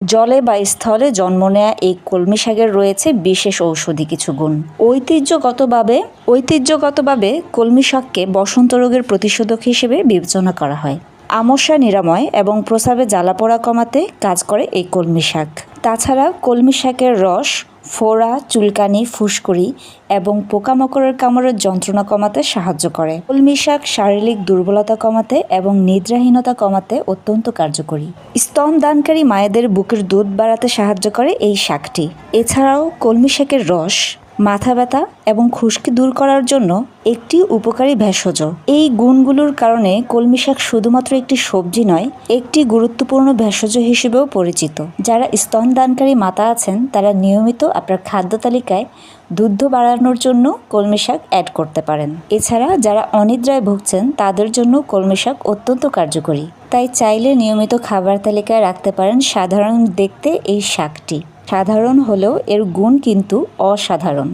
জলে বা স্থলে জন্ম নেয়া এই কলমি শাকের রয়েছে বিশেষ ঔষধি কিছু গুণ। ঐতিহ্যগতভাবে কলমি শাককে বসন্ত রোগের প্রতিষেধক হিসেবে বিবেচনা করা হয়। আমশা নিরাময় এবং প্রস্রাবে জ্বালাপোড়া কমাতে কাজ করে এই কলমি শাক। তাছাড়া কলমি শাকের রস ফোড়া, চুলকানি, ফুসকুড়ি এবং পোকামাকড়ের কামড়ের যন্ত্রণা কমাতে সাহায্য করে। কলমি শাক শারীরিক দুর্বলতা কমাতে এবং নিদ্রাহীনতা কমাতে অত্যন্ত কার্যকরী। স্তনদানকারী মায়েদের বুকের দুধ বাড়াতে সাহায্য করে এই শাকটি। এছাড়াও কলমি শাকের রস মাথা ব্যথা এবং খুশকি দূর করার জন্য একটি উপকারী ভেষজ। এই গুণগুলোর কারণে কলমি শাক শুধুমাত্র একটি সবজি নয়, একটি গুরুত্বপূর্ণ ভেষজ হিসেবেও পরিচিত। যারা স্তনদানকারী মাতা আছেন তারা নিয়মিত আপনার খাদ্য তালিকায় দুধ বাড়ানোর জন্য কলমি শাক অ্যাড করতে পারেন। এছাড়া যারা অনিদ্রায় ভুগছেন তাদের জন্য কলমি শাক অত্যন্ত কার্যকরী। তাই চাইলে নিয়মিত খাবার তালিকায় রাখতে পারেন সাধারণ দেখতে এই শাকটি। সাধারণ হলেও এর গুণ কিন্তু অসাধারণ।